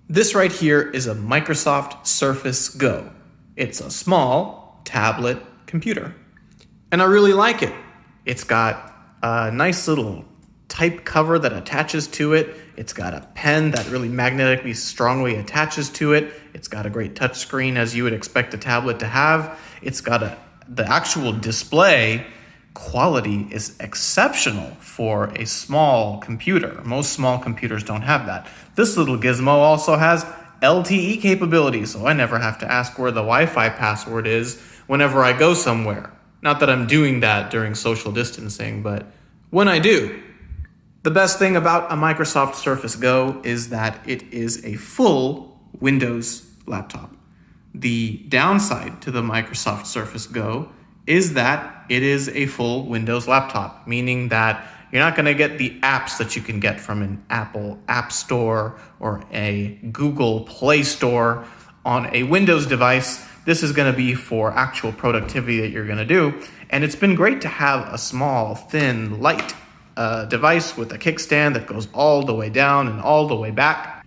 This right here is a Microsoft Surface Go. It's a small tablet computer. And I really like it. It's got a nice little type cover that attaches to it. It's got a pen that really magnetically strongly attaches to it. It's got a great touch screen as you would expect a tablet to have. It's got the actual display quality is exceptional for a small computer. Most small computers don't have that. This little gizmo also has LTE capability, so I never have to ask where the Wi-Fi password is whenever I go somewhere. Not that I'm doing that during social distancing, but when I do. The best thing about a Microsoft Surface Go is that it is a full Windows laptop. The downside to the Microsoft Surface Go is that it is a full Windows laptop, meaning that you're not going to get the apps that you can get from an Apple App Store or a Google Play Store on a Windows device. This is going to be for actual productivity that you're going to do. And it's been great to have a small, thin, light device with a kickstand that goes all the way down and all the way back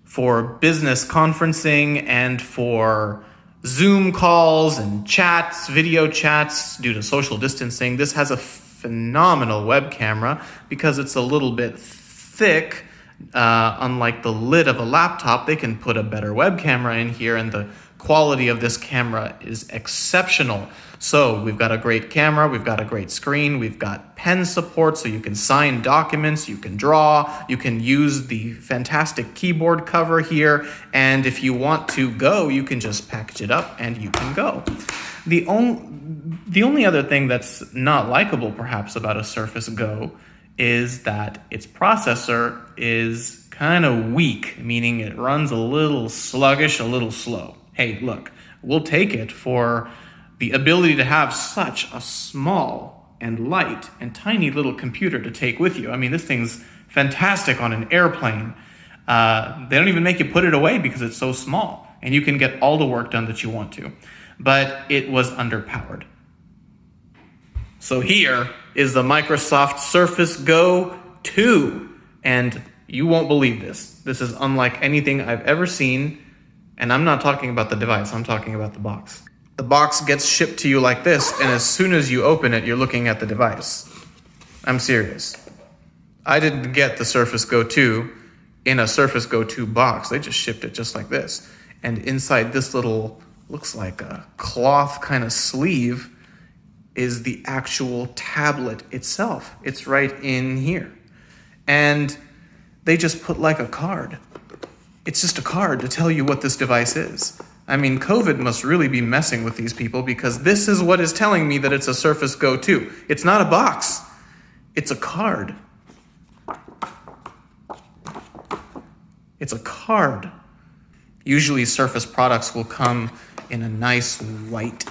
for business conferencing and for Zoom calls and chats, video chats due to social distancing. This has a phenomenal web camera because it's a little bit thick. Unlike the lid of a laptop, they can put a better web camera in here, and the quality of this camera is exceptional. So we've got a great camera, we've got a great screen, we've got pen support so you can sign documents, you can draw, you can use the fantastic keyboard cover here, and if you want to go, you can just package it up and you can go. The only other thing that's not likable perhaps about a Surface Go is that its processor is kind of weak, meaning it runs a little sluggish, a little slow. Hey, look, we'll take it for the ability to have such a small and light and tiny little computer to take with you. I mean, this thing's fantastic on an airplane. They don't even make you put it away because it's so small, and you can get all the work done that you want to. But it was underpowered. So here is the Microsoft Surface Go 2, and you won't believe this. This is unlike anything I've ever seen, and I'm not talking about the device, I'm talking about the box. The box gets shipped to you like this, and as soon as you open it, you're looking at the device. I'm serious. I didn't get the Surface Go 2 in a Surface Go 2 box. They just shipped it just like this. And inside this little, looks like a cloth kind of sleeve, is the actual tablet itself. It's right in here. And they just put like a card. It's just a card to tell you what this device is. I mean, COVID must really be messing with these people because this is what is telling me that it's a Surface Go 2. It's not a box. It's a card. It's a card. Usually Surface products will come in a nice white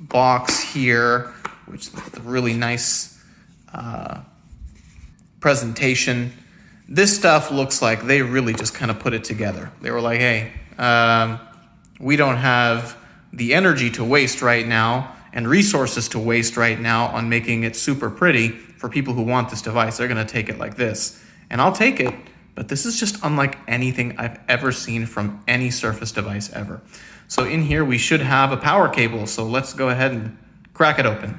box here, which with a really nice presentation. This stuff looks like they really just kind of put it together. They were like, hey, we don't have the energy to waste right now and resources to waste right now on making it super pretty for people who want this device. They're going to take it like this. And I'll take it, but this is just unlike anything I've ever seen from any Surface device ever. So in here, we should have a power cable. So let's go ahead and crack it open.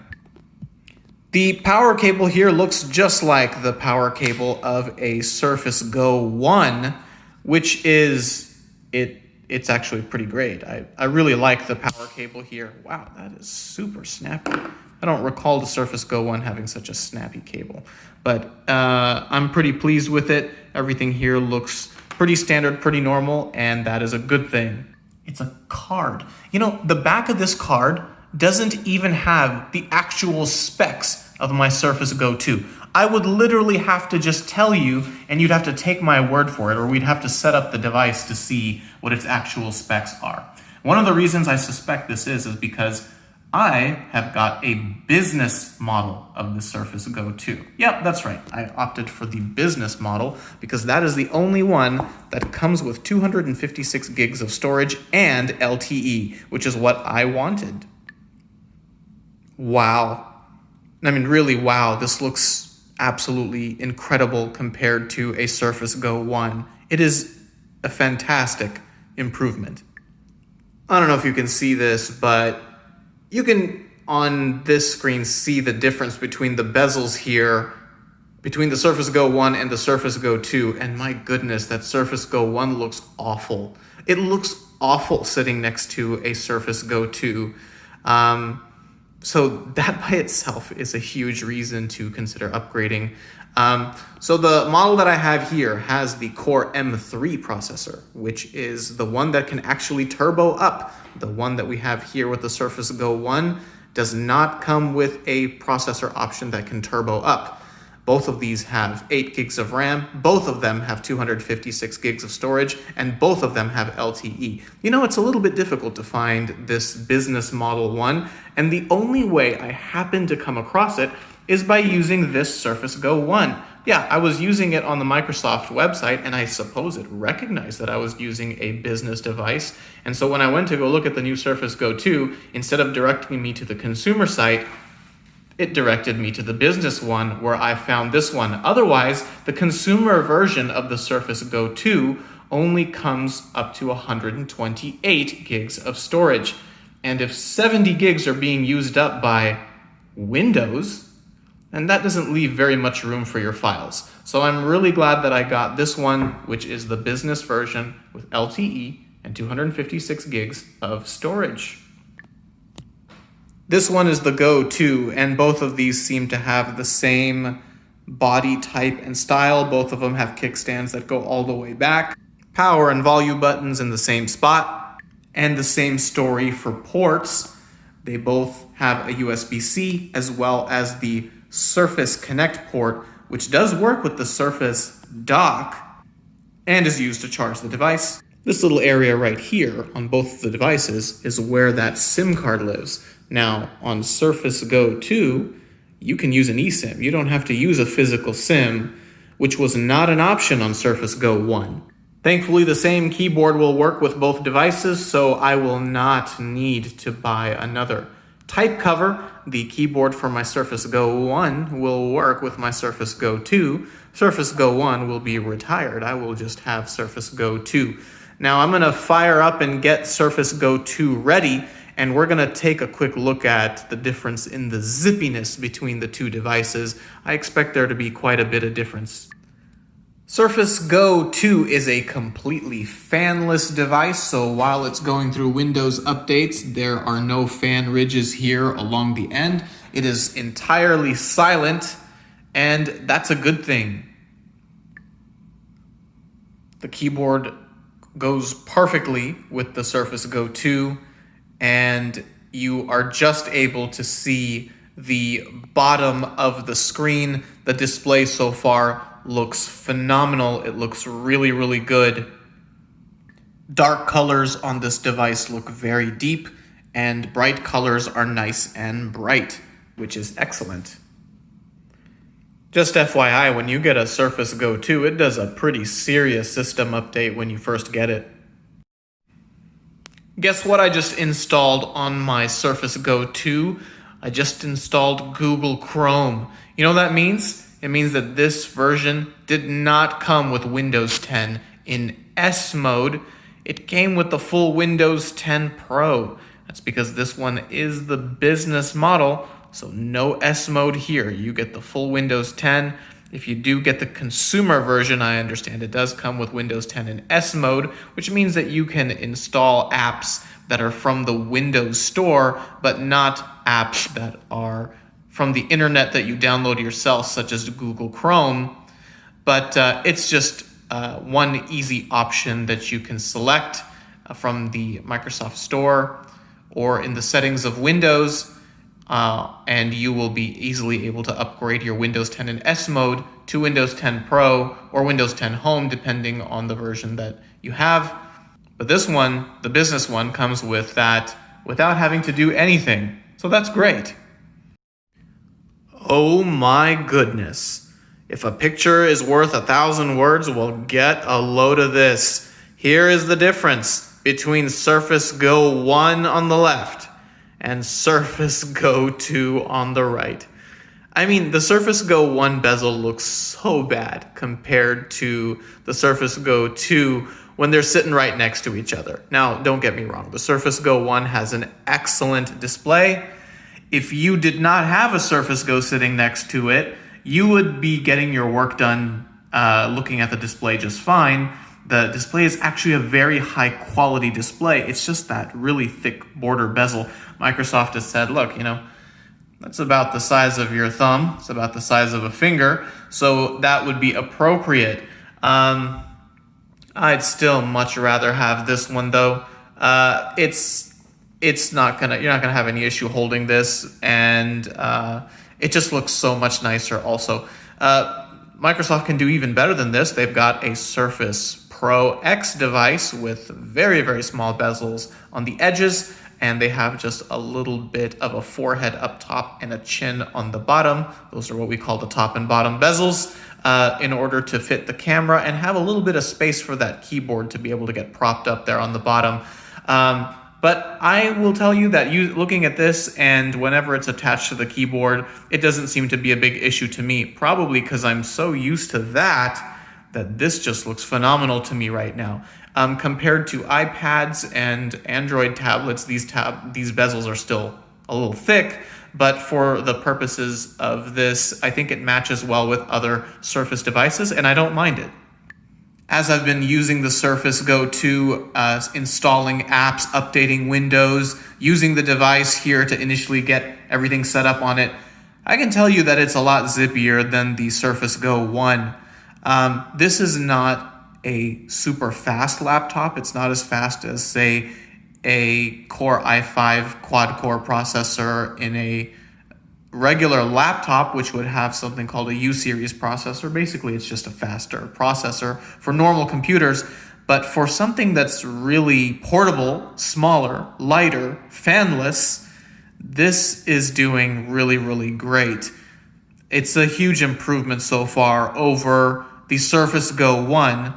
The power cable here looks just like the power cable of a Surface Go 1, which is, it's actually pretty great. I really like the power cable here. Wow, that is super snappy. I don't recall the Surface Go 1 having such a snappy cable, but I'm pretty pleased with it. Everything here looks pretty standard, pretty normal, and that is a good thing. It's a card. You know, the back of this card doesn't even have the actual specs of my Surface Go 2. I would literally have to just tell you, and you'd have to take my word for it, or we'd have to set up the device to see what its actual specs are. One of the reasons I suspect this is because I have got a business model of the Surface Go 2. Yep, that's right. I opted for the business model because that is the only one that comes with 256 gigs of storage and LTE, which is what I wanted. Wow. I mean, really, wow. This looks absolutely incredible compared to a Surface Go 1. It is a fantastic improvement. I don't know if you can see this, but you can on this screen see the difference between the bezels here, between the Surface Go 1 and the Surface Go 2, and my goodness, that Surface Go 1 looks awful. It looks awful sitting next to a Surface Go 2. So that by itself is a huge reason to consider upgrading. So the model that I have here has the Core M3 processor, which is the one that can actually turbo up. The one that we have here with the Surface Go 1 does not come with a processor option that can turbo up. Both of these have 8 gigs of RAM, both of them have 256 gigs of storage, and both of them have LTE. You know, it's a little bit difficult to find this business model one, and the only way I happen to come across it is by using this Surface Go 1. Yeah, I was using it on the Microsoft website, and I suppose it recognized that I was using a business device. And so when I went to go look at the new Surface Go 2, instead of directing me to the consumer site, it directed me to the business one where I found this one. Otherwise, the consumer version of the Surface Go 2 only comes up to 128 gigs of storage. And if 70 gigs are being used up by Windows, then that doesn't leave very much room for your files. So I'm really glad that I got this one, which is the business version with LTE and 256 gigs of storage. This one is the Go 2, and both of these seem to have the same body type and style. Both of them have kickstands that go all the way back, power and volume buttons in the same spot, and the same story for ports. They both have a USB-C as well as the Surface Connect port, which does work with the Surface dock and is used to charge the device. This little area right here on both of the devices is where that SIM card lives. Now, on Surface Go 2, you can use an eSIM. You don't have to use a physical SIM, which was not an option on Surface Go 1. Thankfully, the same keyboard will work with both devices, so I will not need to buy another type cover. The keyboard for my Surface Go 1 will work with my Surface Go 2. Surface Go 1 will be retired. I will just have Surface Go 2. Now I'm going to fire up and get Surface Go 2 ready, and we're going to take a quick look at the difference in the zippiness between the two devices. I expect there to be quite a bit of difference. Surface Go 2 is a completely fanless device, so while it's going through Windows updates, there are no fan ridges here along the end. It is entirely silent, and that's a good thing. The keyboard goes perfectly with the Surface Go 2, and you are just able to see the bottom of the screen. The display so far looks phenomenal. It looks really, really good. Dark colors on this device look very deep, and bright colors are nice and bright, which is excellent. Just FYI, when you get a Surface Go 2, it does a pretty serious system update when you first get it. Guess what I just installed on my Surface Go 2? I just installed Google Chrome. You know what that means? It means that this version did not come with Windows 10 in S mode. It came with the full Windows 10 Pro. That's because this one is the business model, so no S mode here. You get the full Windows 10. If you do get the consumer version, I understand it does come with Windows 10 in S mode, which means that you can install apps that are from the Windows Store, but not apps that are from the internet that you download yourself, such as Google Chrome. But it's just one easy option that you can select from the Microsoft Store or in the settings of Windows, and you will be easily able to upgrade your Windows 10 in S mode to Windows 10 Pro or Windows 10 Home, depending on the version that you have. But this one, the business one, comes with that without having to do anything. So that's great. Oh my goodness. If a picture is worth 1,000 words, well, get a load of this. Here is the difference between Surface Go 1 on the left and Surface Go 2 on the right. I mean, the Surface Go 1 bezel looks so bad compared to the Surface Go 2, when they're sitting right next to each other. Now, don't get me wrong, the Surface Go 1 has an excellent display. If you did not have a Surface Go sitting next to it, you would be getting your work done looking at the display just fine. The display is actually a very high quality display. It's just that really thick border bezel. Microsoft has said, look, that's about the size of your thumb. It's about the size of a finger. So that would be appropriate. I'd still much rather have this one though. You're not gonna have any issue holding this, and it just looks so much nicer also. Microsoft can do even better than this. They've got a Surface Pro X device with very, very small bezels on the edges, and they have just a little bit of a forehead up top and a chin on the bottom. Those are what we call the top and bottom bezels, in order to fit the camera and have a little bit of space for that keyboard to be able to get propped up there on the bottom. But I will tell you that looking at this, and whenever it's attached to the keyboard, it doesn't seem to be a big issue to me, probably because I'm so used to that this just looks phenomenal to me right now. Compared to iPads and Android tablets, these bezels are still a little thick, but for the purposes of this, I think it matches well with other Surface devices, and I don't mind it. As I've been using the Surface Go 2, installing apps, updating Windows, using the device here to initially get everything set up on it, I can tell you that it's a lot zippier than the Surface Go 1. This is not a super fast laptop. It's not as fast as, say, a Core i5 quad-core processor in a regular laptop, which would have something called a U-series processor. Basically, it's just a faster processor for normal computers. But for something that's really portable, smaller, lighter, fanless, this is doing really, really great. It's a huge improvement so far over the Surface Go 1.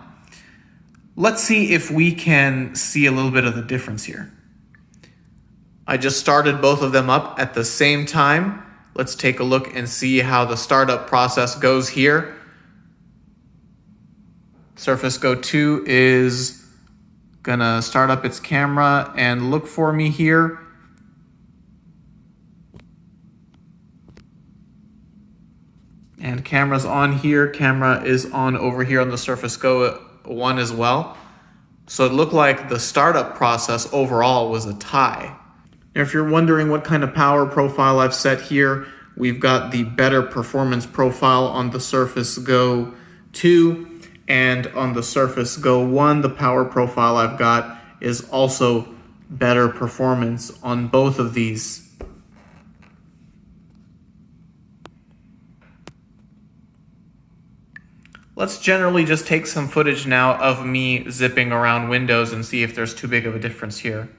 Let's see if we can see a little bit of the difference here. I just started both of them up at the same time. Let's take a look and see how the startup process goes here. Surface Go 2 is gonna start up its camera and look for me here. And camera's on here. Camera is on over here on the Surface Go 1 as well. So it looked like the startup process overall was a tie. If you're wondering what kind of power profile I've set here, we've got the better performance profile on the Surface Go 2, and on the Surface Go 1, the power profile I've got is also better performance on both of these. Let's generally just take some footage now of me zipping around Windows and see if there's too big of a difference here.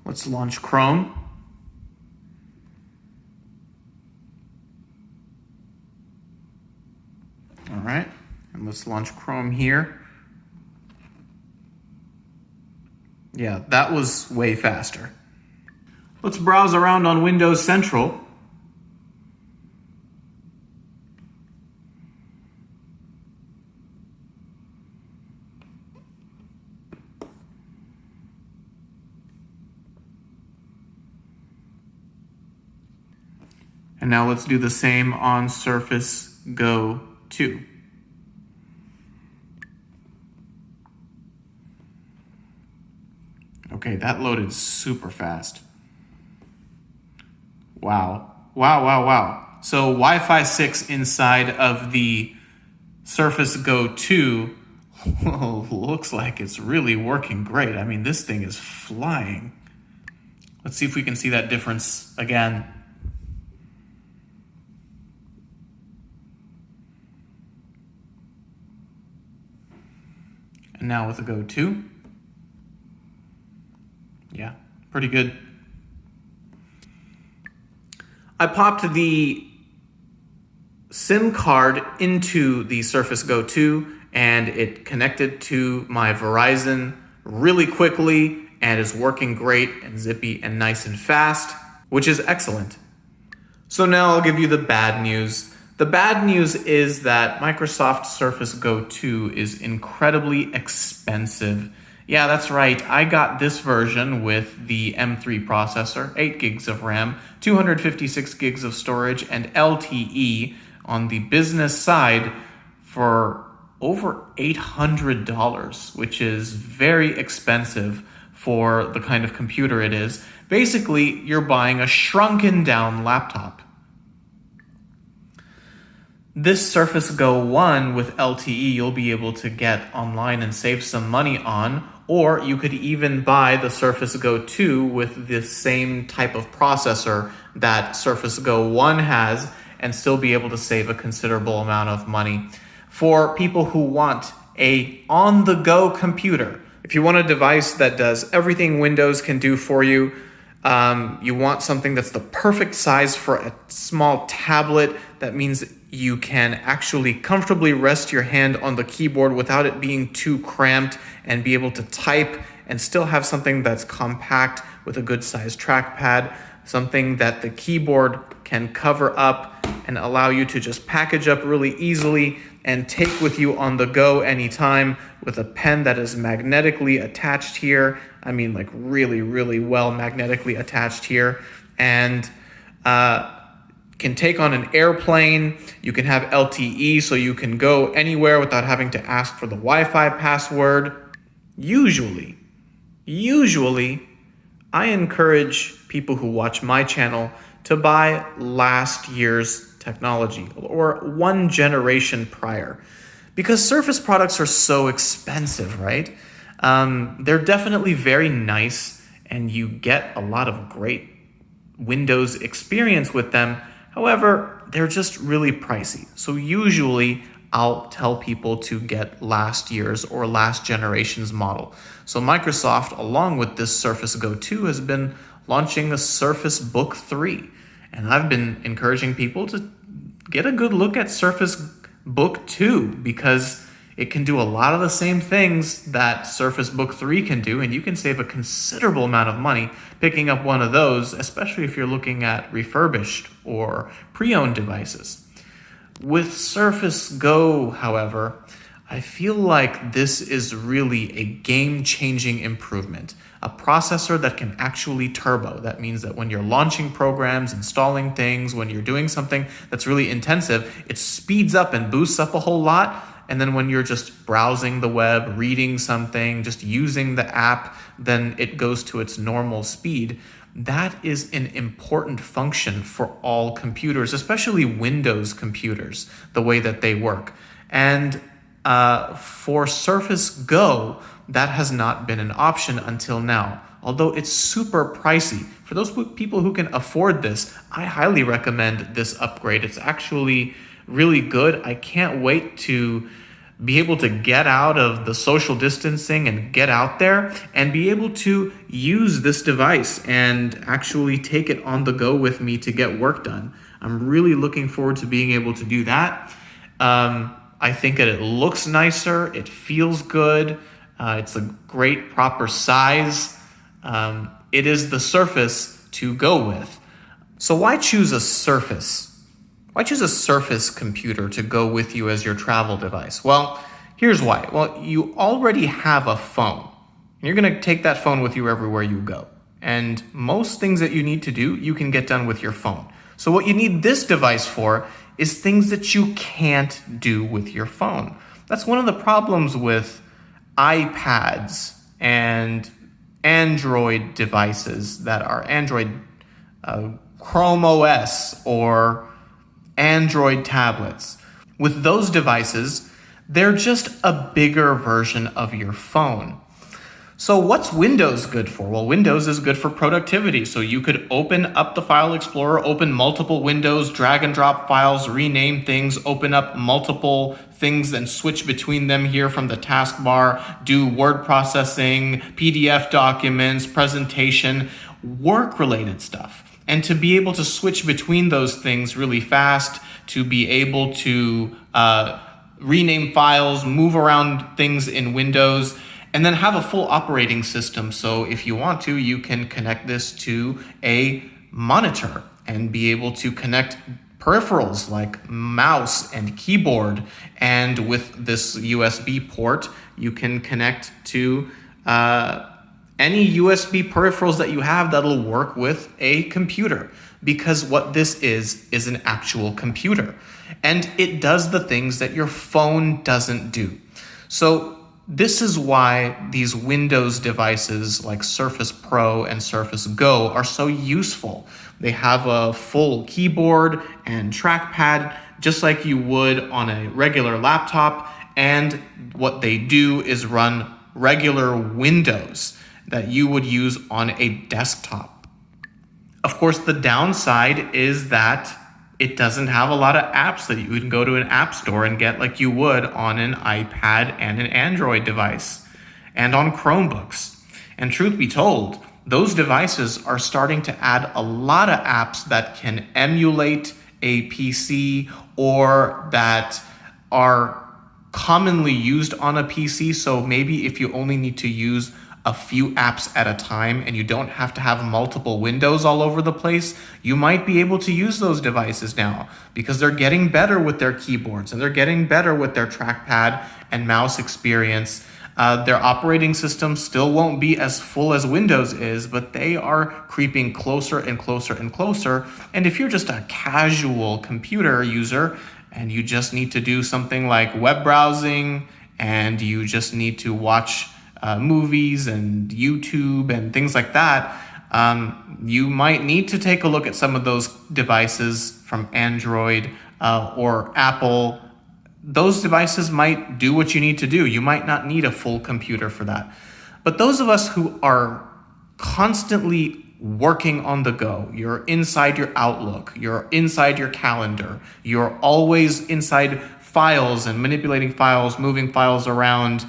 Let's launch Chrome. All right, and let's launch Chrome here. Yeah, that was way faster. Let's browse around on Windows Central. And now let's do the same on Surface Go 2. Okay, that loaded super fast. Wow. Wow. So Wi-Fi 6 inside of the Surface Go 2 looks like it's really working great. I mean, this thing is flying. Let's see if we can see that difference again. And now with the Go 2. Yeah, pretty good. I popped the SIM card into the Surface Go 2 and it connected to my Verizon really quickly and is working great and zippy and nice and fast, which is excellent. So now I'll give you the bad news. The bad news is that Microsoft Surface Go 2 is incredibly expensive. Yeah, that's right. I got this version with the M3 processor, 8 gigs of RAM, 256 gigs of storage, and LTE on the business side for over $800, which is very expensive for the kind of computer it is. Basically, you're buying a shrunken down laptop. This Surface Go 1 with LTE you'll be able to get online and save some money on, or you could even buy the Surface Go 2 with the same type of processor that Surface Go 1 has and still be able to save a considerable amount of money. For people who want a on-the-go computer, if you want a device that does everything Windows can do for you, you want something that's the perfect size for a small tablet. That means you can actually comfortably rest your hand on the keyboard without it being too cramped and be able to type and still have something that's compact with a good sized trackpad, something that the keyboard can cover up and allow you to just package up really easily and take with you on the go anytime, with a pen that is magnetically attached here. I mean, like really, really well magnetically attached here, and can take on an airplane. You can have LTE, so you can go anywhere without having to ask for the Wi-Fi password. Usually, I encourage people who watch my channel to buy last year's technology or one generation prior, because Surface products are so expensive, right? They're definitely very nice and you get a lot of great Windows experience with them. However, they're just really pricey. So usually I'll tell people to get last year's or last generation's model. So Microsoft, along with this Surface Go 2, has been launching a Surface Book 3. And I've been encouraging people to get a good look at Surface Book 2 because it can do a lot of the same things that Surface Book 3 can do, and you can save a considerable amount of money picking up one of those, especially if you're looking at refurbished or pre-owned devices. With Surface Go, however, I feel like this is really a game-changing improvement. A processor that can actually turbo. That means that when you're launching programs, installing things, when you're doing something that's really intensive, it speeds up and boosts up a whole lot. And then when you're just browsing the web, reading something, just using the app, then it goes to its normal speed. That is an important function for all computers, especially Windows computers, the way that they work. And for Surface Go, that has not been an option until now. Although it's super pricey. For those people who can afford this, I highly recommend this upgrade. It's actually really good. I can't wait to be able to get out of the social distancing and get out there and be able to use this device and actually take it on the go with me to get work done. I'm really looking forward to being able to do that. I think that it looks nicer, it feels good, it's a great proper size. It is the Surface to go with. So why choose a Surface? Why choose a Surface computer to go with you as your travel device? Well, here's why. Well, you already have a phone. You're going to take that phone with you everywhere you go. And most things that you need to do, you can get done with your phone. So what you need this device for is things that you can't do with your phone. That's one of the problems with iPads and Android devices that are Android Chrome OS or Android tablets. With those devices, they're just a bigger version of your phone. So what's Windows good for? Well, Windows is good for productivity. So you could open up the File Explorer, open multiple windows, drag and drop files, rename things, open up multiple things and switch between them here from the taskbar, do word processing, PDF documents, presentation, work-related stuff. And to be able to switch between those things really fast, to be able to rename files, move around things in Windows, and then have a full operating system. So if you want to, you can connect this to a monitor and be able to connect peripherals like mouse and keyboard. And with this USB port, you can connect to any USB peripherals that you have that'll work with a computer, because what this is an actual computer, and it does the things that your phone doesn't do. So this is why these Windows devices like Surface Pro and Surface Go are so useful. They have a full keyboard and trackpad, just like you would on a regular laptop, and what they do is run regular Windows that you would use on a desktop. Of course, the downside is that it doesn't have a lot of apps that you can go to an app store and get like you would on an iPad and an Android device and on Chromebooks. And truth be told, those devices are starting to add a lot of apps that can emulate a PC or that are commonly used on a PC. So maybe if you only need to use a few apps at a time and you don't have to have multiple windows all over the place, you might be able to use those devices now because they're getting better with their keyboards and they're getting better with their trackpad and mouse experience. Their operating system still won't be as full as Windows is, but they are creeping closer and closer and closer. And if you're just a casual computer user and you just need to do something like web browsing and you just need to watch movies and YouTube and things like that, you might need to take a look at some of those devices from Android or Apple. Those devices might do what you need to do. You might not need a full computer for that. But those of us who are constantly working on the go, you're inside your Outlook, you're inside your calendar, you're always inside files and manipulating files, moving files around.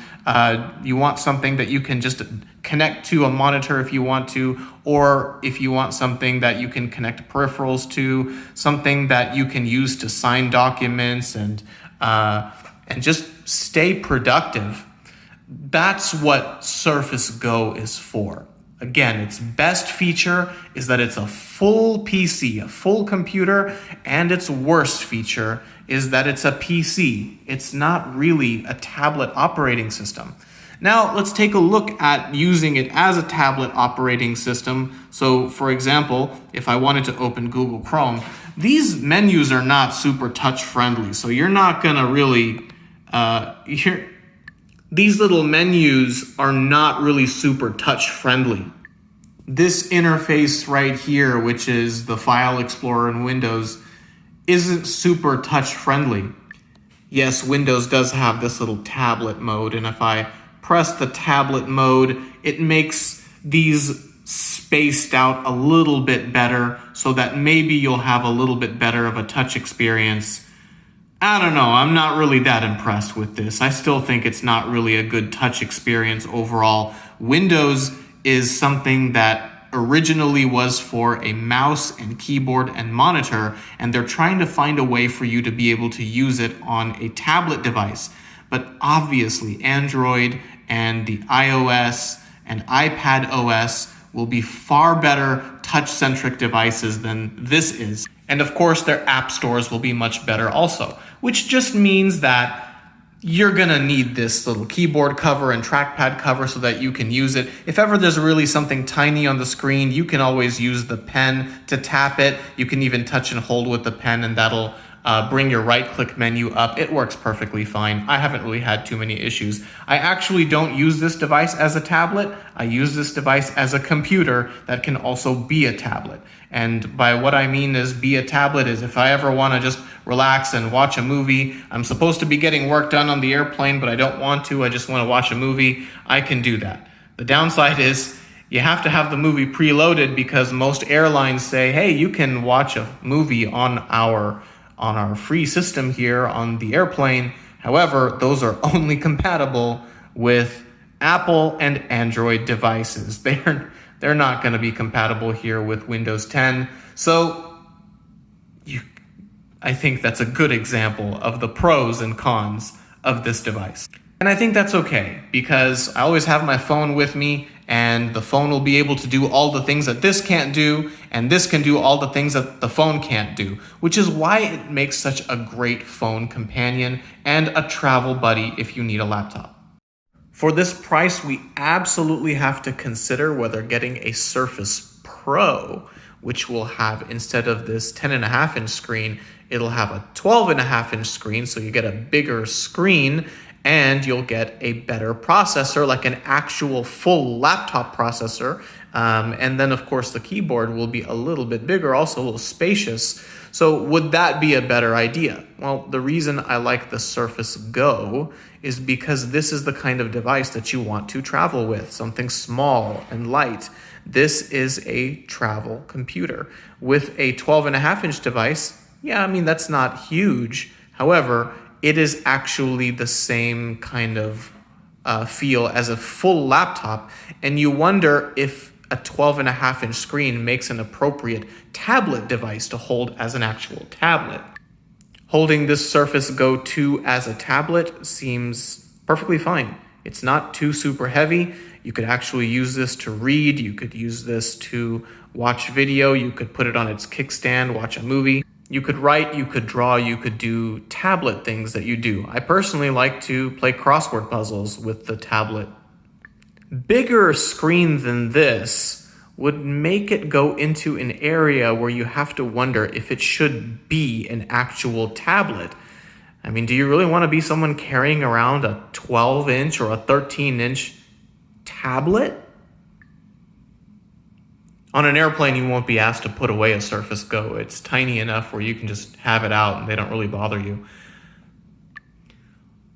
You want something that you can just connect to a monitor if you want to, or if you want something that you can connect peripherals to, something that you can use to sign documents and just stay productive. That's what Surface Go is for. Again, its best feature is that it's a full PC, a full computer, and its worst feature is that it's a PC. It's not really a tablet operating system. Now, let's take a look at using it as a tablet operating system. So, for example, if I wanted to open Google Chrome, these menus are not super touch-friendly, so you're not gonna really, these little menus are not really super touch-friendly. This interface right here, which is the File Explorer in Windows, isn't super touch-friendly. Yes, Windows does have this little tablet mode, and if I press the tablet mode, it makes these spaced out a little bit better so that maybe you'll have a little bit better of a touch experience. I don't know, I'm not really that impressed with this. I still think it's not really a good touch experience overall. Windows is something that originally was for a mouse and keyboard and monitor, and they're trying to find a way for you to be able to use it on a tablet device. But obviously, Android and the iOS and iPad OS will be far better touch-centric devices than this is. And of course, their app stores will be much better also, which just means that you're gonna need this little keyboard cover and trackpad cover so that you can use it. If ever there's really something tiny on the screen, you can always use the pen to tap it. You can even touch and hold with the pen, and that'll bring your right-click menu up. It works perfectly fine. I haven't really had too many issues. I actually don't use this device as a tablet. I use this device as a computer that can also be a tablet. And by what I mean is be a tablet is if I ever want to just relax and watch a movie, I'm supposed to be getting work done on the airplane, but I don't want to, I just want to watch a movie, I can do that. The downside is you have to have the movie preloaded because most airlines say, hey, you can watch a movie on our free system here on the airplane. However, those are only compatible with Apple and Android devices. They're not going to be compatible here with Windows 10. So I think that's a good example of the pros and cons of this device. And I think that's okay, because I always have my phone with me, and the phone will be able to do all the things that this can't do, and this can do all the things that the phone can't do, which is why it makes such a great phone companion and a travel buddy if you need a laptop. For this price, we absolutely have to consider whether getting a Surface Pro, which will have, instead of this 10.5-inch screen, it'll have a 12.5-inch screen, so you get a bigger screen, and you'll get a better processor, like an actual full laptop processor. And then, of course, the keyboard will be a little bit bigger, also a little spacious. So would that be a better idea? Well, the reason I like the Surface Go is because this is the kind of device that you want to travel with, something small and light. This is a travel computer. With a 12.5-inch device, yeah, I mean, that's not huge. However, it is actually the same kind of feel as a full laptop, and you wonder if a 12.5-inch screen makes an appropriate tablet device to hold as an actual tablet. Holding this Surface Go 2 as a tablet seems perfectly fine. It's not too super heavy. You could actually use this to read. You could use this to watch video. You could put it on its kickstand, watch a movie. You could write, you could draw, you could do tablet things that you do. I personally like to play crossword puzzles with the tablet. Bigger screen than this would make it go into an area where you have to wonder if it should be an actual tablet. I mean, do you really want to be someone carrying around a 12-inch or a 13-inch tablet? On an airplane, you won't be asked to put away a Surface Go. It's tiny enough where you can just have it out and they don't really bother you.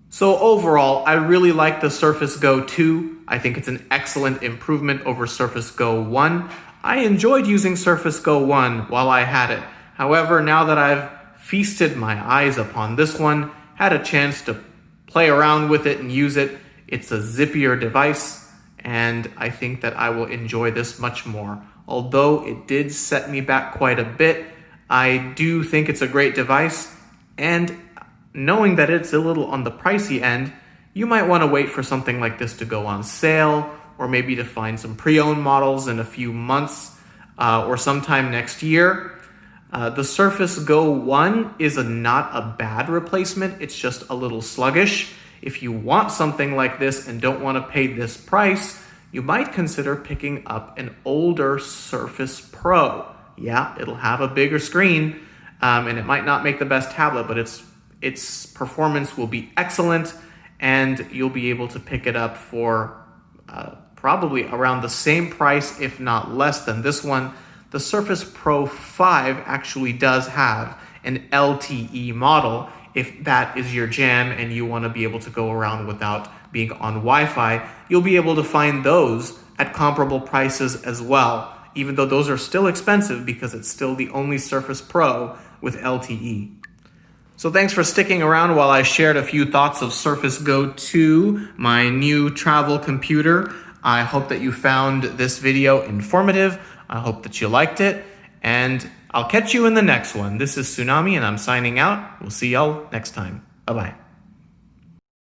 So overall, I really like the Surface Go 2. I think it's an excellent improvement over Surface Go 1. I enjoyed using Surface Go 1 while I had it. However, now that I've feasted my eyes upon this one, had a chance to play around with it and use it, it's a zippier device, and I think that I will enjoy this much more. Although it did set me back quite a bit, I do think it's a great device, and knowing that it's a little on the pricey end, you might want to wait for something like this to go on sale, or maybe to find some pre-owned models in a few months, or sometime next year. The Surface Go 1 is not a bad replacement, it's just a little sluggish. If you want something like this and don't want to pay this price, you might consider picking up an older Surface Pro. Yeah, it'll have a bigger screen, and it might not make the best tablet, but its performance will be excellent, and you'll be able to pick it up for probably around the same price, if not less than this one. The Surface Pro 5 actually does have an LTE model, if that is your jam and you want to be able to go around without being on Wi-Fi. You'll be able to find those at comparable prices as well, even though those are still expensive because it's still the only Surface Pro with LTE. So thanks for sticking around while I shared a few thoughts of Surface Go 2, my new travel computer. I hope that you found this video informative. I hope that you liked it, and I'll catch you in the next one. This is Tsunami, and I'm signing out. We'll see y'all next time. Bye-bye.